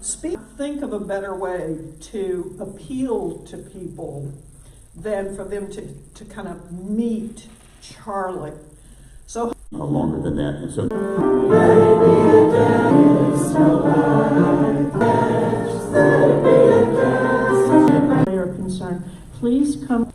think of a better way to appeal to people than for them to kind of meet Charlie. So longer than that, and so they are concerned. Please come.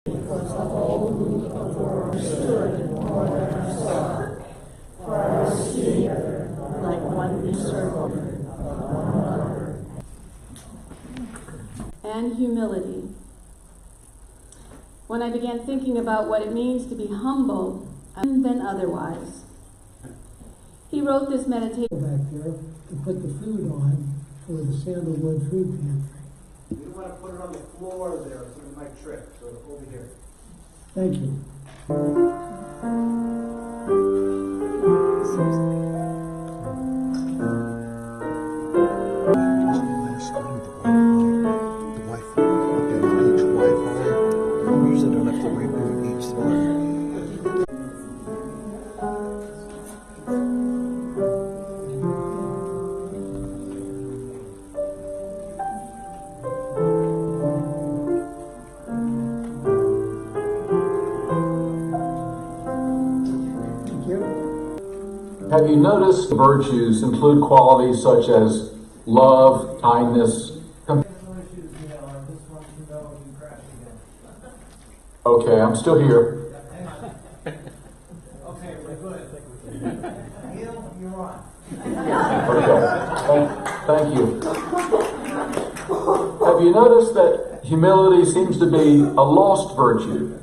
Because the whole group of world stood in order for us together, like one circle of one another. And humility. When I began thinking about what it means to be humble, than otherwise. He wrote this meditation back there to put the food on for the Sandalwood Food Pantry. We don't want to put it on the floor there, so it might trip. So over here. Thank you. Have you noticed virtues include qualities such as love, kindness? Okay, I'm still here. Okay, we're good. Neal, you're on. Okay, thank you. Have you noticed that humility seems to be a lost virtue?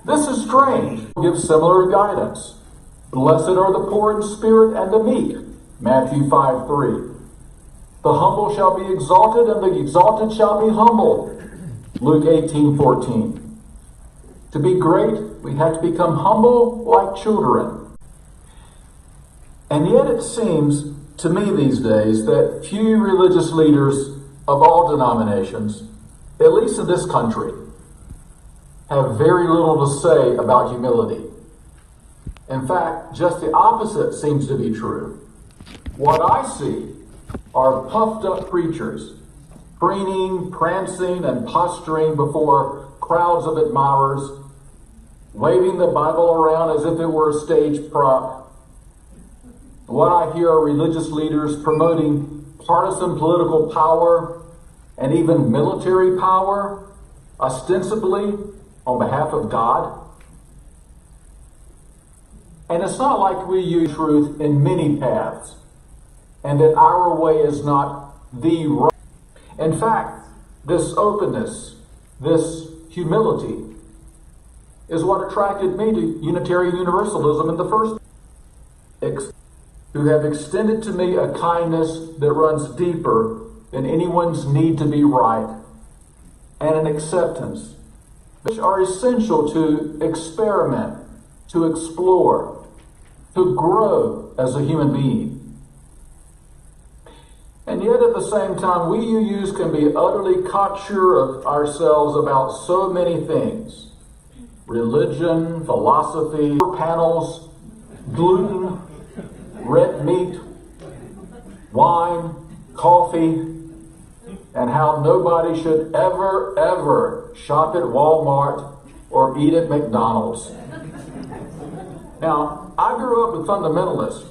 This is strange. Gives similar guidance. Blessed are the poor in spirit and the meek. Matthew 5:3. The humble shall be exalted, and the exalted shall be humbled. Luke 18:14. To be great, we have to become humble like children. And yet it seems to me these days that few religious leaders of all denominations, at least in this country, have very little to say about humility. In fact, just the opposite seems to be true. What I see are puffed up preachers, preening, prancing, and posturing before crowds of admirers, waving the Bible around as if it were a stage prop. What I hear are religious leaders promoting partisan political power and even military power, ostensibly on behalf of God. And it's not like we use truth in many paths, and that our way is not the right. In fact, this openness, this humility, is what attracted me to Unitarian Universalism in the first place, who have extended to me a kindness that runs deeper than anyone's need to be right, and an acceptance, which are essential to experiment, to explore, to grow as a human being. And yet at the same time, we UUs can be utterly cocksure of ourselves about so many things. Religion, philosophy, panels, gluten, red meat, wine, coffee, and how nobody should ever shop at Walmart or eat at McDonald's. Now, I grew up with fundamentalists,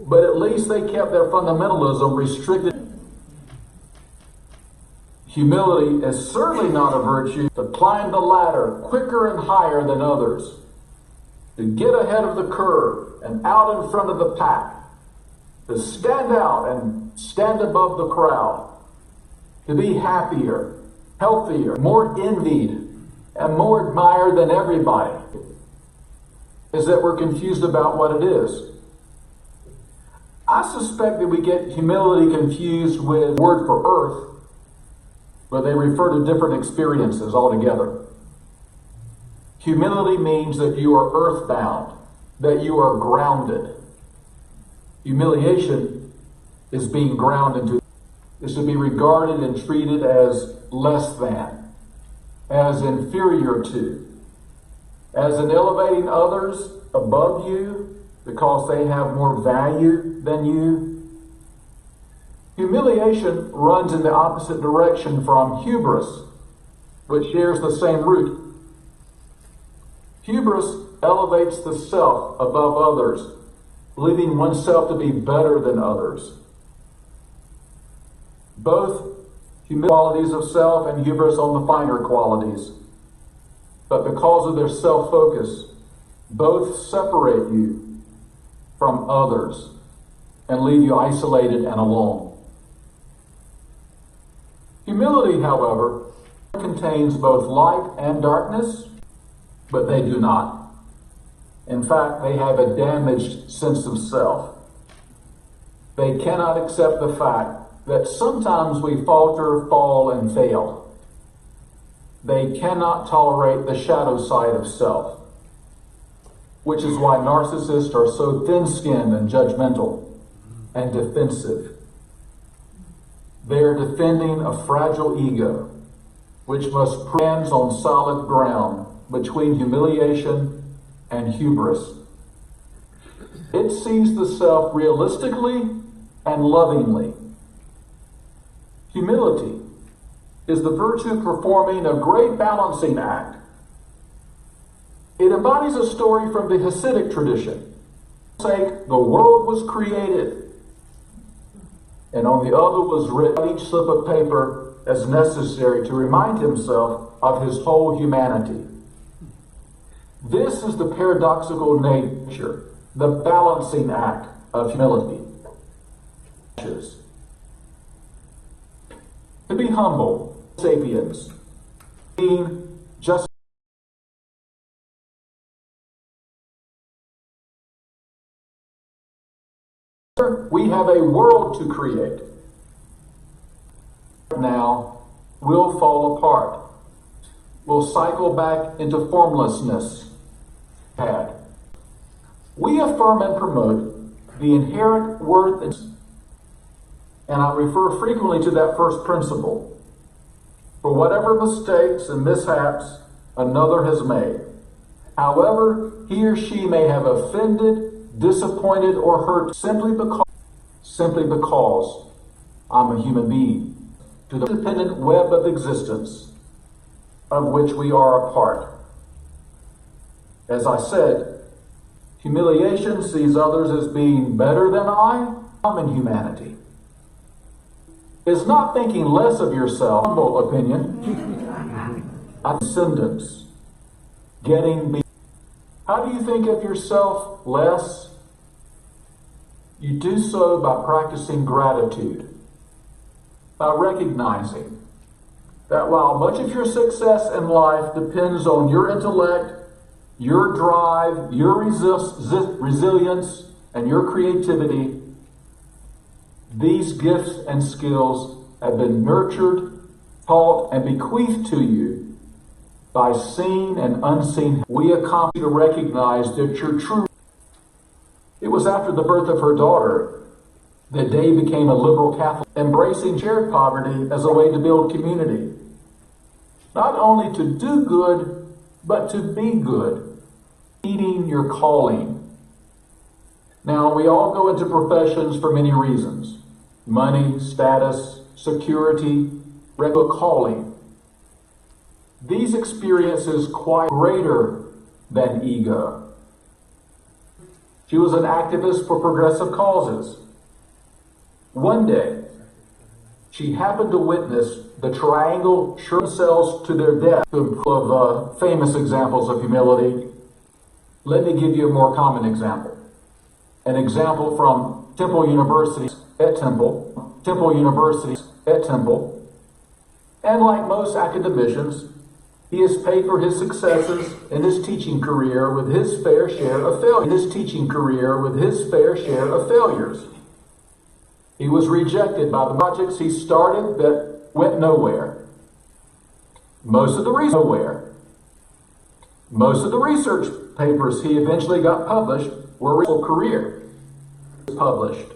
but at least they kept their fundamentalism restricted. Humility is certainly not a virtue to climb the ladder quicker and higher than others, to get ahead of the curve and out in front of the pack, to stand out and stand above the crowd, to be happier, healthier, more envied, and more admired than everybody, is that we're confused about what it is. I suspect that we get humility confused with the word for earth, but they refer to different experiences altogether. Humility means that you are earthbound, that you are grounded. Humiliation is being ground into, is to be regarded and treated as less than, as inferior to, as in elevating others above you because they have more value than you. Humiliation runs in the opposite direction from hubris, which shares the same root. Hubris elevates the self above others, believing oneself to be better than others. Both qualities of self and hubris on the finer qualities. But because of their self-focus, both separate you from others and leave you isolated and alone. Humility, however, contains both light and darkness, but they do not. In fact, they have a damaged sense of self. They cannot accept the fact that sometimes we falter, fall, and fail. They cannot tolerate the shadow side of self, which is why narcissists are so thin-skinned and judgmental and defensive. They are defending a fragile ego, which must stand on solid ground between humiliation and hubris. It sees the self realistically and lovingly. Humility is the virtue performing a great balancing act. It embodies a story from the Hasidic tradition. The world was created, and on the other was written each slip of paper as necessary to remind himself of his whole humanity. This is the paradoxical nature, the balancing act of humility. To be humble, sapiens, being just we have a world to create. Now, we'll fall apart. We'll cycle back into formlessness. We affirm and promote the inherent worth, and I refer frequently to that first principle. For whatever mistakes and mishaps another has made, however he or she may have offended, disappointed, or hurt, simply because I'm a human being, to the independent web of existence of which we are a part. As I said, humiliation sees others as being better than common humanity. Is not thinking less of yourself, humble opinion, ascendance, getting. How do you think of yourself less? You do so by practicing gratitude, by recognizing that while much of your success in life depends on your intellect, your drive, your resilience, and your creativity, these gifts and skills have been nurtured, taught, and bequeathed to you by seen and unseen. We accomplish to recognize that you're true. It was after the birth of her daughter that Day became a liberal Catholic, embracing shared poverty as a way to build community. Not only to do good, but to be good. Meeting your calling. Now, we all go into professions for many reasons. Money, status, security, regular calling. These experiences quite greater than ego. She was an activist for progressive causes. One day, she happened to witness the triangle sure themselves to their death. Of famous examples of humility. Let me give you a more common example. An example from Temple University at Temple. And like most academicians, he has paid for his successes in his teaching career with his fair share of failures. He was rejected by the projects he started that went nowhere. Most of the research papers he eventually got published were his career. Published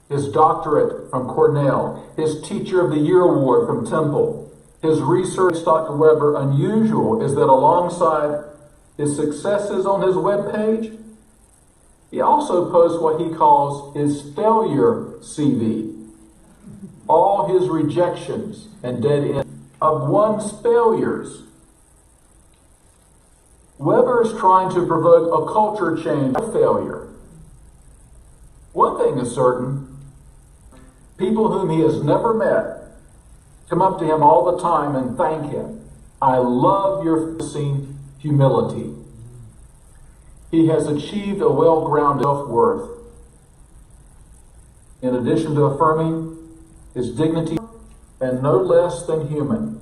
his doctorate from Cornell, his Teacher of the Year award from Temple, his research, Dr. Weber. Unusual is that alongside his successes on his webpage, he also posts what he calls his failure CV. All his rejections and dead ends of one's failures. Weber is trying to provoke a culture change of failure. One thing is certain, people whom he has never met come up to him all the time and thank him. I love your humility. He has achieved a well-grounded self-worth. In addition to affirming his dignity and no less than human.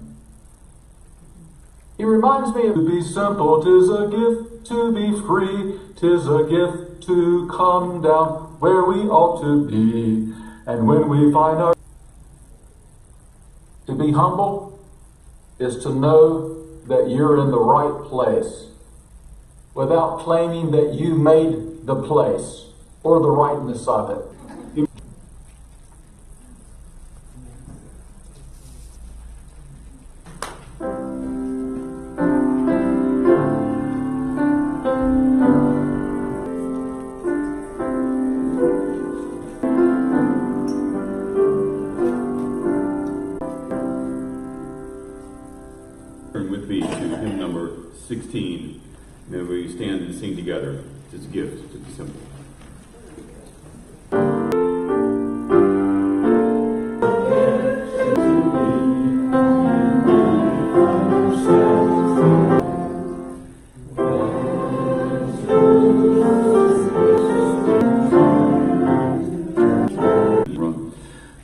He reminds me of to be simple, 'tis a gift to be free, 'tis a gift to come down where we ought to be. And when we find our to be humble is to know that you're in the right place without claiming that you made the place or the rightness of it. Turn with me to hymn number 16. May we stand and sing together. It's a gift to be simple.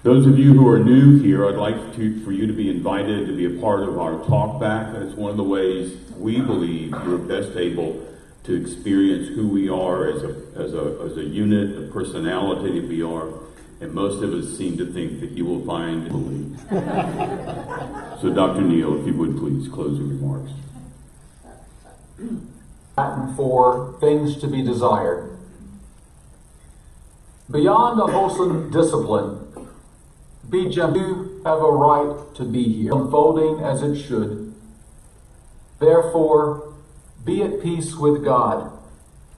Those of you who are new here, I'd like for you to be invited to be a part of our talk back. That's one of the ways we believe you're best able to experience who we are as a unit, the personality that we are. And most of us seem to think that you will find and believe. So Dr. Neal, if you would please close your remarks. Latin for things to be desired. Beyond a wholesome discipline, be gentle. You have a right to be here, unfolding as it should. Therefore, be at peace with God,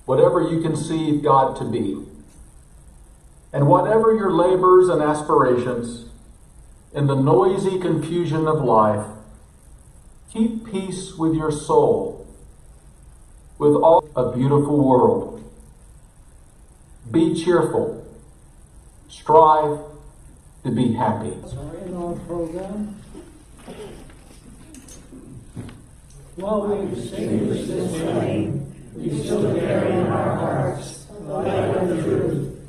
whatever you conceive God to be. And whatever your labors and aspirations, in the noisy confusion of life, keep peace with your soul, with all a beautiful world. Be cheerful. Strive to be happy. In our program, while we extinguish this flame, we still carry in our hearts the light of the truth.